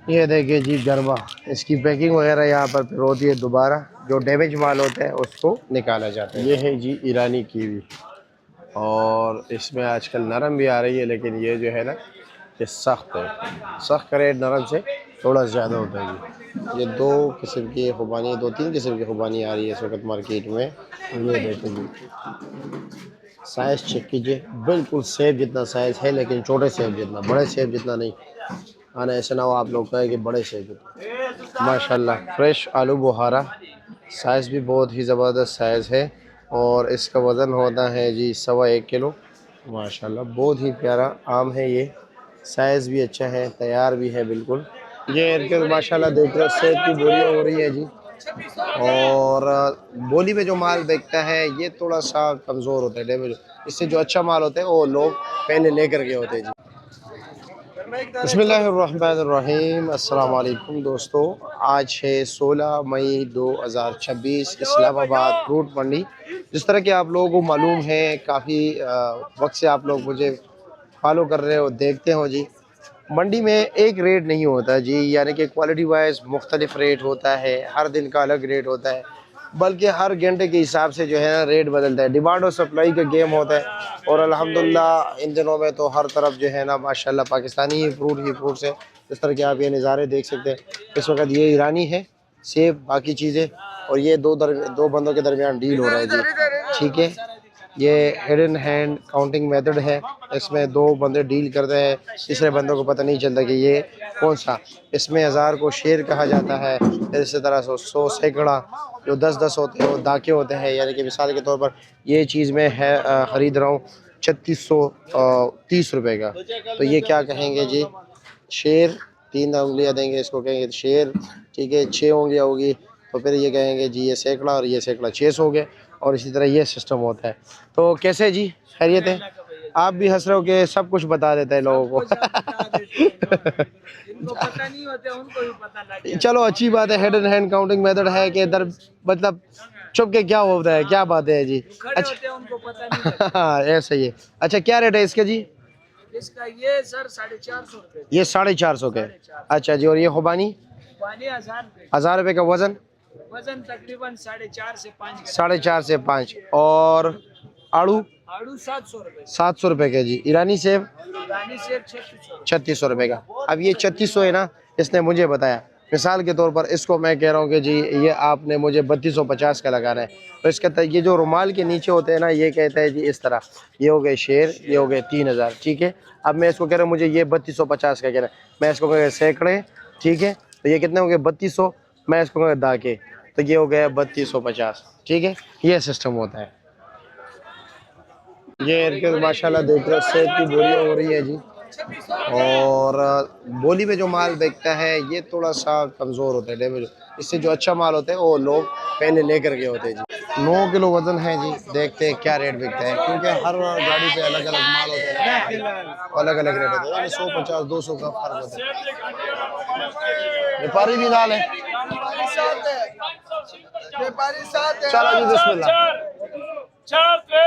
ये देखिए जी गरबा, इसकी पैकिंग वगैरह यहाँ पर फिर होती है। दोबारा जो डैमेज माल होता है उसको निकाला जाता है। ये है जी ईरानी कीवी, और इसमें आजकल नरम भी आ रही है, लेकिन ये जो है ना ये सख्त है। सख्त का रेट नरम से थोड़ा ज़्यादा होता है जी। ये दो किस्म की खुबानी, दो तीन किस्म की खुबानी आ रही है इस वक्त मार्केट में। ये देखिए जी, साइज़ चेक कीजिए, बिल्कुल सेब जितना साइज़ है, लेकिन छोटे सेब जितना, बड़े सेब जितना नहीं। आना ऐसा ना हो आप लोग कहें कि बड़े सेब जितना। माशाल्लाह फ्रेश आलू बुहारा, साइज़ भी बहुत ही ज़बरदस्त साइज़ है, और इसका वज़न होता है जी 1.25 किलो। माशाल्लाह बहुत ही प्यारा आम है ये, साइज़ भी अच्छा है, तैयार भी है बिल्कुल। ये इनके माशाल्लाह देख रहे हो सेब की बोलियाँ हो रही है जी। और बोली में जो माल बिकता है ये थोड़ा सा कमज़ोर होता है, डैमेज। इससे जो अच्छा माल होता है वो लोग पहले लेकर के होते हैं जी। बिस्मिल्लाहिर्रहमानिर्रहीम, अस्सलाम वालेकुम दोस्तों। आज है 16 मई 2026, इस्लामाबाद फ्रूट मंडी। जिस तरह कि आप लोगों को मालूम है, काफ़ी वक्त से आप लोग मुझे फॉलो कर रहे हो, देखते हो जी। मंडी में एक रेट नहीं होता जी, यानी कि क्वालिटी वाइज मुख्तलिफ रेट होता है, हर दिन का अलग रेट होता है, बल्कि हर घंटे के हिसाब से जो है ना रेट बदलता है। डिमांड और सप्लाई का गेम होता है, और अल्हम्दुलिल्लाह इन दिनों में तो हर तरफ जो है ना माशाल्लाह पाकिस्तानी ही फ्रूट्स है। जिस तरह के आप ये नज़ारे देख सकते हैं, इस वक्त ये ईरानी है, सेब, बाकी चीज़ें, और ये दो बंदों के दरमियान डील हो रहा है जी। ठीक है, ये हिडन हैंड काउंटिंग मेथड है, इसमें दो बंदे डील करते हैं, तीसरे बंदों को पता नहीं चलता कि ये कौन सा। इसमें 1000 को शेर कहा जाता है, इसी तरह 100 सैकड़ा, जो 10-10 होते हैं वो दाके होते हैं। यानी कि मिसाल के तौर पर ये चीज़ में है ख़रीद रहा हूँ 3630 रुपये का, तो ये क्या कहेंगे जी, शेर। 3 उंगलियाँ देंगे इसको, कहेंगे शेर। ठीक है, 6 उंगलियाँ होगी तो फिर ये कहेंगे जी ये सैकड़ा, और ये सैकड़ा 600 हो गए, और इसी तरह ये सिस्टम होता है। तो कैसे जी, खैरियत है? आप भी हंस रहे हो कि सब कुछ बता देता है लोगों को। इनको पता नहीं होते, उनको भी पता लग गया। चलो अच्छी बात है, head and hand counting method है कि इधर मतलब चुप के क्या होता है, क्या बात है जी। खड़े होते हैं, उनको पता नहीं लगता। हाँ ऐसा ही है। अच्छा क्या रेट है इसका जी? इसका ये सर 450 रुपये। ये 450 के। अच्छा जी, और ये खुबानी? 1000 रुपये। 1000 रुपये का वजन? वजन तकरीबन 4.5 से 5। 4.5 से 5। और आड़ू? आड़ू 700 रुपये। 700 रुपये के जी। ईरानी सेब? ईरानी सेब 3600। 3600 रुपये का। अब ये 3600 है ना, इसने मुझे बताया, मिसाल के तौर पर इसको मैं कह रहा हूँ कि जी ये आपने मुझे 3250 का लगाना है, तो इसका ये जो रुमाल के नीचे होते हैं ना, ये कहता है जी इस तरह, ये हो गए शेर, ये हो गए 3000। ठीक है, अब मैं इसको कह रहा हूँ मुझे ये 3250 का कहना है, मैं इसको कह सैकड़े। ठीक है, तो ये कितने हो गए 3200, मैं इसको कह दाके, तो ये हो गया 3250। ठीक है, ये सिस्टम होता है। ये इनके माशाल्लाह देख रहे हो सेब की बोलियाँ हो रही है जी। और बोली में जो माल बिकता है ये थोड़ा सा कमज़ोर होता है, डैमेज। इससे जो अच्छा माल होता है वो लोग पहले लेकर के होते हैं जी। 9 किलो वजन है जी, देखते हैं क्या रेट बिकता है, क्योंकि हर गाड़ी पे अलग अलग माल होता है, अलग अलग रेट होता है, 150-200 का फर्क होता है। व्यापारी भी लाल है। चलो जी बिस्मिल्लाह। 4 3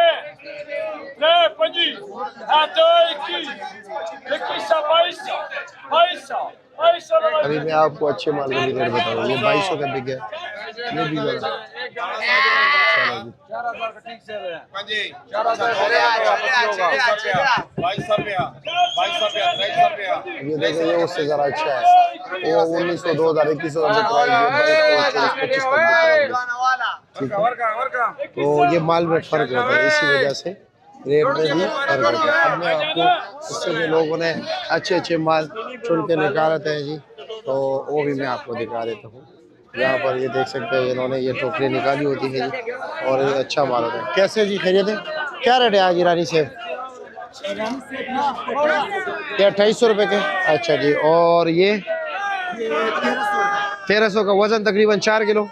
5 अभी मैं आपको अच्छे माल का भी रेट बताऊँ। ये 2200 का बिक गया, ये भी बड़ा। चलो जी, 4000 का ठीक से है। 2200 ये देखो ये उससे ज़रा अच्छा है, वो 1900, 2000, 2100 का बिक रहा है, ये 2200, 24, 25 तक बिक रहा है। तो ये माल में फ़र्क होता है, इसी वजह से रेट में भी फ़र्क होता है। अब मैं आपको इससे जो लोगों ने अच्छे अच्छे माल चुन के निकालते हैं जी, तो वो भी मैं आपको दिखा देता हूँ। यहाँ पर ये देख सकते हैं, इन्होंने ये टोकरी निकाली होती है जी, और ये अच्छा माल होता है। कैसे जी, खैरियत है? क्या रेट है आज ईरानी सेब? ये 2800 रुपये के। अच्छा जी, और ये 1300 का, वज़न तकरीबन 4 किलो।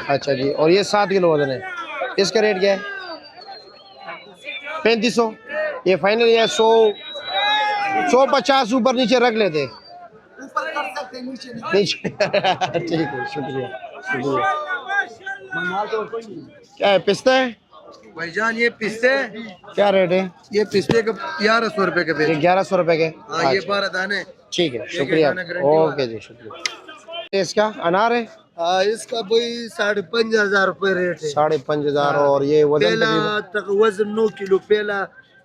अच्छा जी, और ये 7 किलो वज़न है, इसका रेट क्या है? 3500। ये फाइनल है 150 ऊपर नीचे रख लेते, नीचे। ठीक है, शुक्रिया शुक्रिया। क्या है, पिस्ता है भाईजान? ये पिस्ते क्या रेट है? ये पिस्ते का 1100 रुपए के ये 1100 रुपये के। हाँ, ये 12 दाने। ठीक है, शुक्रिया। ओके जी, शुक्रिया। इसका अनार है हाँ, इसका वही 5,500 रुपये रेट है। 5,500। और ये वजन पहला तकरीबन? तक वजन 9 किलो पहला,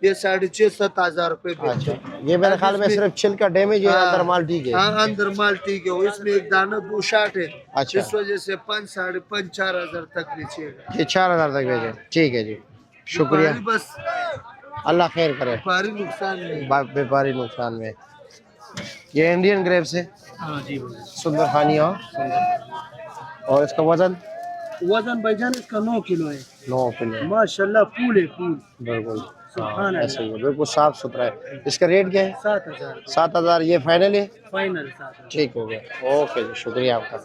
ये 6,500-7,000 रुपये अच्छा, ये मेरे ख्याल में सिर्फ छिलका डैमेज है, अंदर माल ठीक है। हाँ, अंदर माल ठीक है। इसमें एक दाना 2 शाट है। अच्छा। इस वजह से 5, 5,500, 4,000 तक बेचेगा। ये 4,000 तक भेजे। ठीक है जी, शुक्रिया। व्यापारी बस अल्लाह खैर करे, व्यापारी नुकसान नहीं। व्यापारी नुकसान में। ये इंडियन ग्रेप्स है। हाँ जी, सुंदर खानी हो। और इसका वजन? वजन भाईजान इसका 9 किलो है। 9 किलो। माशाल्लाह, फूल है फूल। बिल्कुल सुभान ऐसे ही है, बिल्कुल साफ सुथरा है। इसका रेट क्या है? 7,000 7,000। ये फाइनल है? फाइनल 7,000। ठीक हो गया, ओके जी, शुक्रिया आपका।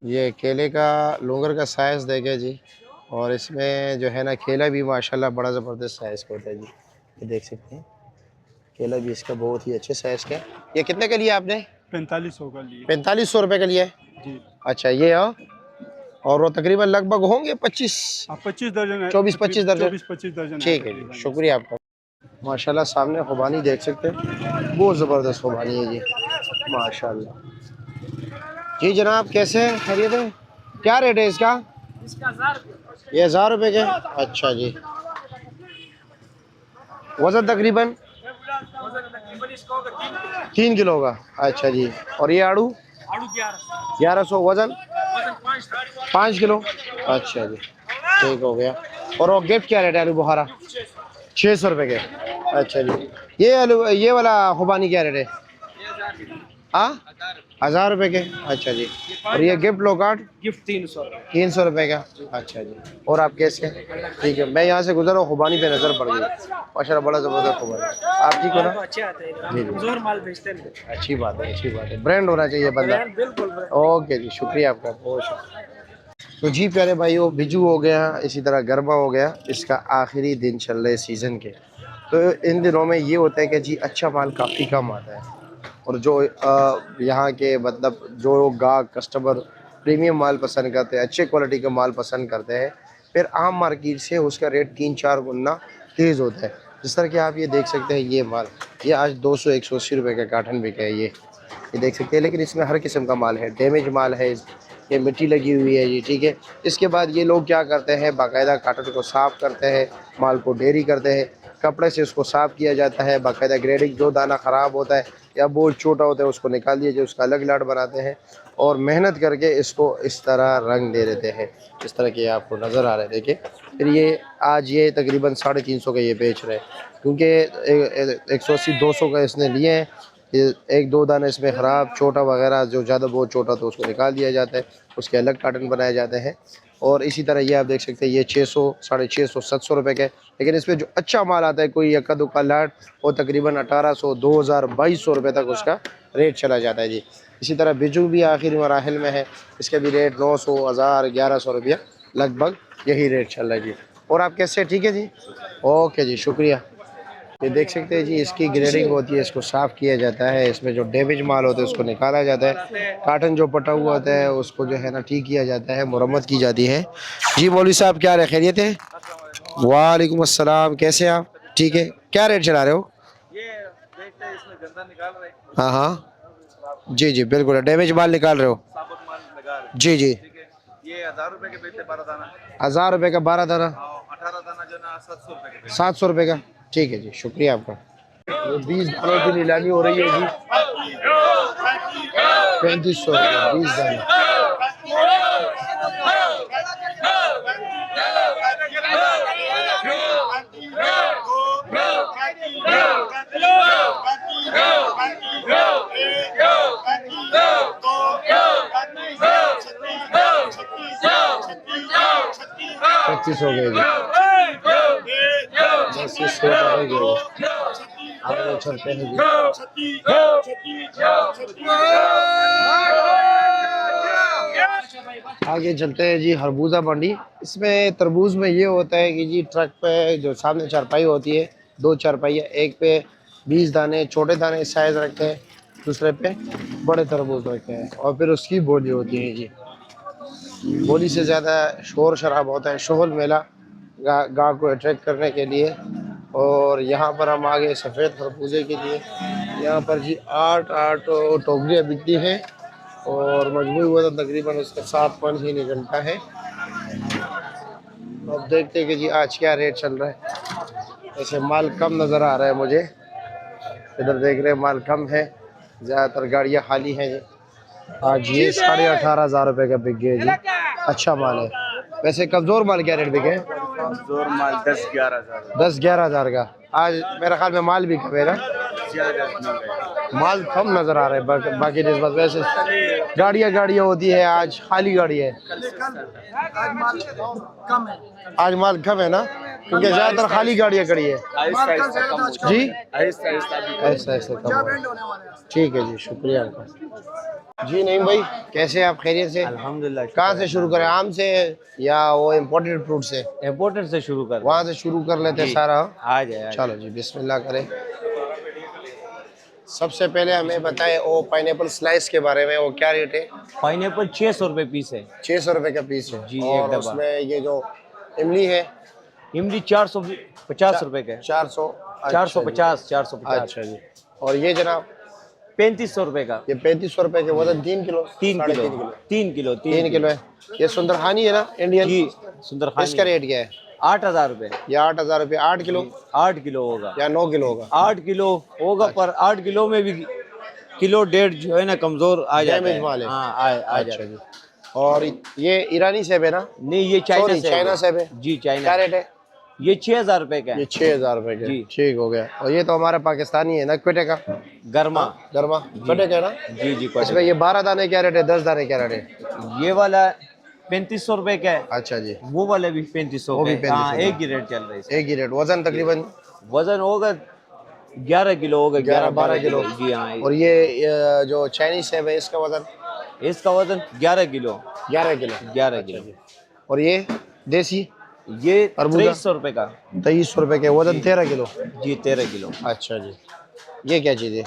ये केले का लोंगर का साइज देखे जी, और इसमें जो है ना केला भी माशाल्लाह बड़ा ज़बरदस्त साइज़ का होता है जी। ये देख सकते हैं, केला भी इसका बहुत ही अच्छे साइज़ का है। ये कितने का लिया आपने? 4500 का लिए 4500 रुपये का लिया है जी। अच्छा, ये और वो तकरीबन लगभग होंगे 25 दर्जन है। 24-25 दर्जन। 24-25 दर्जन। ठीक है जी, शुक्रिया आपका। माशाल्लाह सामने खुबानी देख सकते हैं, बहुत ज़बरदस्त खुबानी है जी, माशाल्लाह। जी जनाब, कैसे हैं, खैरियत है? क्या रेट है इसका? इसका 1000 रुपये। ये 1000 रुपये के। अच्छा जी। वज़न तकरीबन? वजन तकरीबन इसका होगा 3 किलो का। अच्छा जी। और ये आड़ू? आड़ू 1100। 1100। वज़न? वजन 5 किलो। अच्छा जी, ठीक हो गया। और वो गिफ्ट क्या रेट है आलू बुखारा? 600 रुपये के। अच्छा जी। ये आलू, ये वाला खुबानी क्या रेट है? हाँ, 1000 रुपये के। अच्छा जी। और ये गिफ्ट लो कार्ड? गिफ्ट 300। 300 रुपये का। अच्छा जी। और आप कैसे? ठीक है, मैं यहाँ से गुजरा हूँ, खुबानी पे नज़र पड़ गई, माशाल्लाह बड़ा ज़बरदस्त खुबानी। आप ठीक हो ना? अच्छे आते हैं, जी जी, जोर माल बेचते हैं। अच्छी बात है, अच्छी बात है। ब्रांड होना चाहिए बंदा। बिल्कुल। ओके जी, शुक्रिया आपका, बहुत शुक्रिया। तो जी प्यारे भाइयों, बिजू हो गया, इसी तरह गरमा हो गया, इसका आखिरी दिन चल रहे सीज़न के। तो इन दिनों में ये होता है कि जी अच्छा माल काफ़ी कम आता है, और जो यहाँ के मतलब जो गाहक कस्टमर प्रीमियम माल पसंद करते हैं, अच्छे क्वालिटी का माल पसंद करते हैं, फिर आम मार्केट से उसका रेट 3-4 गुना तेज़ होता है। जिस तरह कि आप ये देख सकते हैं, ये माल ये आज 200-180 रुपये का कार्टन बिका है, ये देख सकते हैं। लेकिन इसमें हर किस्म का माल है, डैमेज माल है, ये मिट्टी लगी हुई है जी, ठीक है। इसके बाद ये लोग क्या करते हैं, बाकायदा कार्टन को साफ़ करते हैं, माल को ढेरी करते हैं, कपड़े से उसको साफ़ किया जाता है, बाकायदा ग्रेडिंग। जो दाना ख़राब होता है या बहुत छोटा होता है उसको निकाल दिया, जो उसका अलग लाट बनाते हैं, और मेहनत करके इसको इस तरह रंग दे देते हैं, इस तरह के आपको नज़र आ रहे हैं। देखिए, फिर ये आज ये तकरीबन 350 का ये बेच रहे हैं, क्योंकि 180-200 का इसने लिए हैं। ये 1-2 दाना इसमें ख़राब छोटा वगैरह, जो ज़्यादा बहुत छोटा तो उसको निकाल दिया जाता है, उसके अलग कार्टन बनाए जाते हैं। और इसी तरह ये आप देख सकते हैं, ये 600, 650, 700 रुपये के। लेकिन इसमें जो अच्छा माल आता है, कोई यक्का दुक्का लाट, वो तकरीबन 1800, 2000, 2200 रुपये तक उसका रेट चला जाता है जी। इसी तरह बिजू भी आखिरी मराहिल में है, इसका भी रेट 900, 1000, 1100 रुपया लगभग यही रेट चल रहा है जी। और आप कैसे? ठीक है जी, ओके जी, शुक्रिया। ये देख सकते हैं जी, इसकी ग्रेडिंग होती है, इसको साफ़ किया जाता है, इसमें जो डैमेज माल होता है उसको निकाला जाता है, कार्टन जो पटा हुआ होता है उसको जो है ना ठीक किया जाता है, मुरम्मत की जाती है। जी मौलवी साहब, क्या खैरियत है? वालेकुम अस्सलाम, कैसे हैं आप? ठीक है, क्या रेट चला रहे हो? ये देखते हैं, इसमें गंदा निकाल रहे हैं। हाँ हाँ, जी जी बिल्कुल, डैमेज माल निकाल रहे हो? साबुत माल लगा रहे हैं। जी जी। ठीक है, ये 1000 रुपए के बेचते 12 दाना। 1000 रुपये का 12 दाना। 18 दाना जो ना 700 रुपए के बेचते। 700 रुपये का। ठीक है जी, शुक्रिया आपका। ये 20 दानों की नीलामी हो रही है जी, 3500 रुपये 20 दाने। पच्चीस हो गए जी, 10 हो गए। आगे चलते हैं जी। आगे चलते हैं जी, खरबूजा मंडी। इसमें तरबूज में ये होता है कि जी ट्रक पे जो सामने चारपाई होती है, 2 चारपाई, एक पे 20 दाने छोटे दाने साइज रखते हैं, दूसरे पे बड़े तरबूज रखते हैं, और फिर उसकी बोली होती है जी। बोली से ज़्यादा शोर शराब होता है, शोहल मेला गाह को अट्रैक्ट करने के लिए। और यहाँ पर हम आगे सफ़ेद खरबूजे के लिए, ये यहाँ पर जी 8 टोकरियाँ बिकती हैं और मजमूई वजन तकरीबन उसका 7.3 घंटा है। अब देखते हैं कि जी आज क्या रेट चल रहा है। ऐसे माल कम नज़र आ रहा है मुझे, इधर देख रहे हैं माल कम है, ज़्यादातर गाड़ियाँ खाली हैं जी। आज ये 18,500 रुपये का बिक गया जी, अच्छा माल है। वैसे कमज़ोर माल क्या रेट बिके? कमजोर माल 10-11 हज़ार 10-11 हज़ार का। आज मेरे ख्याल में माल भी कम है ना, माल कम नज़र आ रहा है बाकी निस्बत। वैसे गाड़ियाँ होती है, आज खाली गाड़ी है। आज माल कम है ना, क्योंकि ज़्यादातर खाली गाड़ियाँ खड़ी है जी। ऐसा ऐसा कम हो। ठीक है जी, शुक्रिया आपका जी। नहीं भाई, कैसे आप खैरियत से? अल्हम्दुलिल्लाह। कहाँ से शुरू करें, आम से या वो इम्पोर्टेड फ्रूट से? इम्पोर्टेड से शुरू कर, वहाँ से शुरू कर लेते हैं सारा। आ जाए। चलो जी, बिस्मिल्लाह करें। सबसे पहले हमें बताएं वो पाइनएप्पल स्लाइस के बारे में, वो क्या रेट है? पाइनएप्पल 600 रुपये पीस है। 600 रुपये का पीस है जी, एक और डब्बा। उसमें ये जो इमली है, इमली 450 रुपये का है। 400 450 450। अच्छा जी। और ये जनाब 3500 रुपये का। ये 3500 रुपये के, वजन 3 किलो 3 साढ़े किलो 3 किलो 3 किलो है। ये सुंदरहानी है ना, इंडियन जी, सुंदर खान। इसका रेट क्या है? 8000 रुपये। ये 8,000 रुपये। 8 किलो 8 किलो होगा या 9 किलो होगा? 8 किलो होगा, पर 8 किलो में भी किलो डेढ़ जो है ना कमजोर आ जाता डैमेज है। माल है। हाँ, आ अच्छा जाता है। जी। और ये ईरानी सेब है ना? नहीं, ये चाइना Sorry, से चाइना सेब है। जी, क्या चाइना। रेट है? ये 6000 रुपये का है। ये 6,000 रुपये के। जी। ठीक हो गया। और ये तो हमारा पाकिस्तानी है ना, क्वेटे का गर्मा। गरमा, क्वेटे का है ना? जी जी। इसमें ये 12 दाने क्या रेट है, 10 दाने क्या रेट है? ये वाला 3500 रुपये का है। अच्छा जी। वो वाले भी 3500 वो भी का है। हाँ, 3500 एक ही रेट चल रहा है इसका। एक ही रेट। वजन तकरीबन वजन होगा 11 किलो होगा। 11-12 किलो। जी हाँ। और ये जो चाइनीज सेब है, इसका वजन इसका वजन 11 किलो 11 किलो 11 किलो। और ये देसी ये तरबूजा? 2300 रुपये का। 2300 रुपये के, वजन 13 किलो। जी, 13 किलो। अच्छा जी। ये क्या चीज़ है?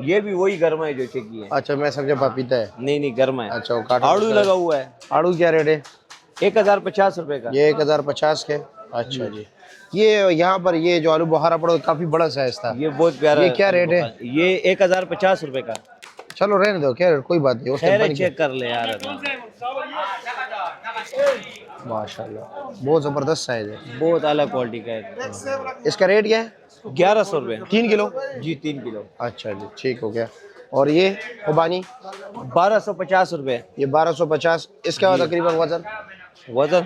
ये भी वही गर्मा है जो चेकी है। अच्छा, मैं समझा पपीता है। नहीं, गर्मा है। अच्छा, वो काटा आड़ू लगा हुआ है। आड़ू क्या रेट है? 1050 रुपये का। ये 1050 के। अच्छा जी। ये यहाँ पर ये जो आलू बुखारा पड़ा काफी बड़ा साइज था, ये बहुत प्यारा। ये क्या रेट है? ये 1050 रुपये का। चलो रहने दो, क्या कोई बात नहीं। उसके खैर, बन चेक कर ले यार। माशाल्लाह बहुत जबरदस्त साइज है, बहुत अलग क्वालिटी का है। इसका रेट क्या है? 1100 रुपये। 3 किलो? जी, 3 किलो। अच्छा जी, ठीक हो गया। और ये खुबानी 1250 रुपये। ये 1250। इसका तकरीबन वजन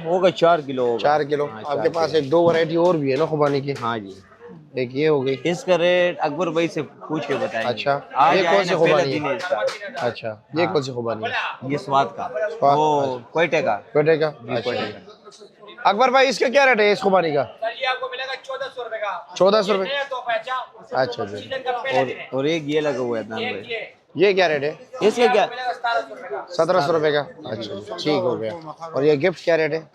होगा 4 किलो होगा। 4 किलो। हाँ, आपके पास एक दो वैरायटी और भी है ना खुबानी की? हाँ जी। एक ये हो गई। इसका रेट अकबर भाई से पूछ के बताएंगे। अच्छा, आज ये आए कौन सी ना, पहला खुबानी दिन है? है इसका। अच्छा, ये कौन सी खुबानी है? ये स्वाद का, स्वाद। वो क्वेटे का। बेटे का? क्वेटे अच्छा। का। अकबर भाई, इसका क्या रेट है इस खुबानी का? आपको मिलेगा 1400 रुपए का। 1400 रुपये। तो पहचान अच्छा जी। और एक ये लगा हुआ है दाम भाई। ये क्या रेट है? इसका क्या? 1700 रुपए का। 1700 रुपये का। अच्छा जी, ठीक हो गया। और ये गिफ्ट क्या रेट है?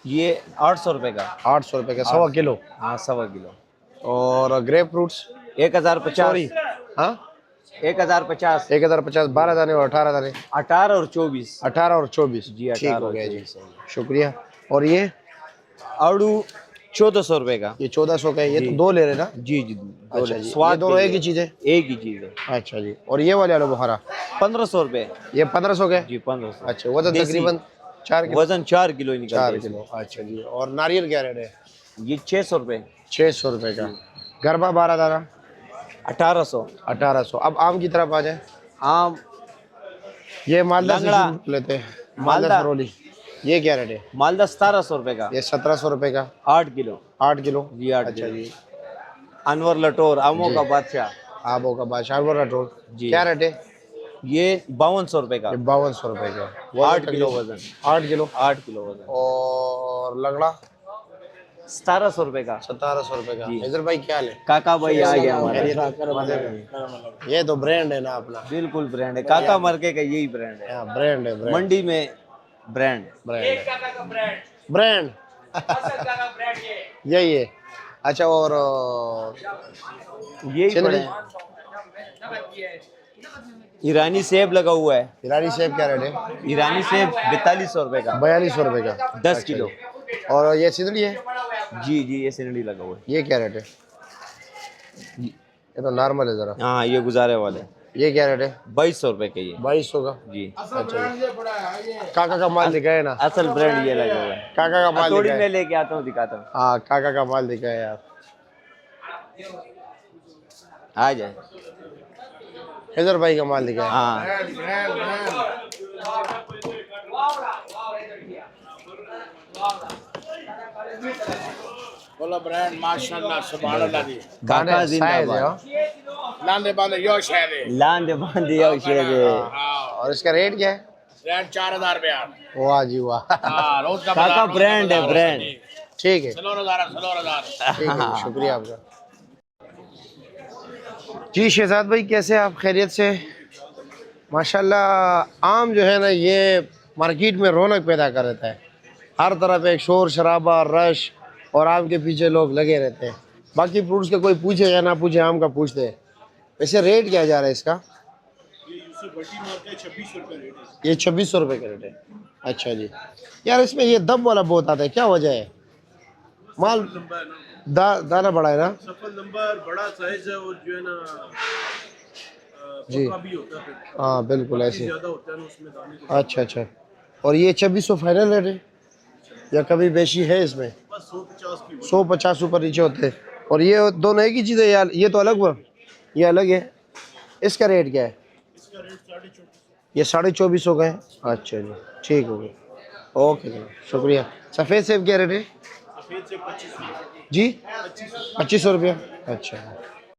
ये 800 रुपये का। 800 रुपये का, 1.25 किलो। हाँ, 1.25 किलो। और ग्रेप फ्रूट्स? 1050। हाँ, 1050। 1050। 12 दाने और 18 दाने? 18 और 24। 18 और 24। जी, ठीक 18 हो और गया जी, 24। शुक्रिया। और ये आड़ू 1400 रुपये का। ये 1400 का है। ये तो दो ले रहे ना? जी जी। अच्छा जी, स्वाद ये दोनों के एक ही लिए। चीज़ है? एक ही चीज़ है। अच्छा जी। और ये वाले आलू बुखारा 1500 रुपये। ये 1500 के? जी, 1500। अच्छा, वजन देसी। तकरीबन 4 किलो? वजन 4 किलो ही निकलता है 4 किलो। अच्छा जी। और नारियल क्या रेट है? ये 600 रुपये। 600 रुपये का। गरबा 12 दाना 1800। 1800। अब आम की तरफ आ जाए। आम ये मालदा से लंगड़ा। शुरू लेते हैं। मालदा मालदा। सरोली, ये क्या रेट है? मालदा 1700 रुपये का। ये 1700 रुपये का। 8 किलो। 8 किलो? जी, 8 अच्छा किलो। जी। अनवर लटोर, आमों का बादशाह। आबो का बादशाह बोल रहा जी। क्या रेट है? ये 5200 रुपये का। ये 5200 रुपये का। 8 किलो वजन। 8 किलो। 8 किलो वजन। और लगड़ा 1700 रुपये का। 1700 रुपये का। जी। इधर भाई क्या हाल है? काका भाई आ गया हमारा। ये तो ब्रांड है ना अपना? बिल्कुल ब्रांड है, काका मरके का यही ब्रांड है। हाँ, ब्रांड है, ब्रांड मंडी में ब्रांड। ब्रांड काका का ब्रांड, ब्रांड असद काका ब्रांड ये। यही है। अच्छा, और यही चलिए। पड़े। ईरानी सेब लगा हुआ है। ईरानी सेब क्या रेट है? ईरानी सेब 4200 रुपये का। 4200 रुपये का। 10 किलो। और ये सिंदड़ी है? जी जी, ये सिनड़ी लगा हुआ है। ये क्या रेट है? ये तो नॉर्मल है ज़रा। हाँ ये गुजारे वाले ये क्या रेट है? 2200 रुपए के ये 2200 का। जी। अच्छा काका का माल दिखाए ना, असल ब्रांड ये लगा हुआ है। काका का माल थोड़ी दिखाए। मैं लेके आता हूँ, दिखाता हूँ। हाँ काका का माल दिखाए आप। आ जाए। हैदर भाई का माल दिखाए। हाँ बोला ब्रांड माशाल्लाह सुभान अल्लाह दी काका साइज है जिंदाबाद। हाँ। लांदे बांधे यो शहर है लांदे बांधे यो शेर है। और इसका रेट क्या है? ब्रांड 4000 रुपया वाह जी वाह। हां रोज का काका बाजार, रोज का ब्रांड है बाजार, ब्रांड। ठीक है सलोर हजार ठीक है, शुक्रिया आपका। जी शहजाद भाई कैसे आप? खैरियत से? माशाल्लाह आम जो है ना ये मार्केट में रौनक पैदा कर देता है। हर तरफ एक शोर शराबा रश और आम के पीछे लोग लगे रहते हैं। बाकी फ्रूट्स का कोई पूछे या ना पूछे, आम का पूछते हैं। वैसे रेट क्या जा रहा है इसका? ये 2600 रुपये का रेट है। अच्छा जी यार, इसमें ये दब वाला बहुत आता है, क्या वजह है? माल दाना बड़ा है ना? सफल नंबर बड़ा साइज है, और जो है ना जी भी होता है, हाँ बिल्कुल ऐसे। ज्यादा होता है ना उसमें दाने को। अच्छा अच्छा। और ये 2600 फाइनल रेट है या कभी बेशी है इसमें? बस 150 की 150 ऊपर नीचे होते हैं। और ये दोनों एक ही चीज़ है यार? ये तो अलग हुआ, ये अलग है। इसका रेट क्या है? इसका रेट 2450। ये 2450 का है। अच्छा जी ठीक हो गया, ओके जी शुक्रिया। सफ़ेद सेब क्या रेट है सफेद से 25 जी? 2500 रुपया। अच्छा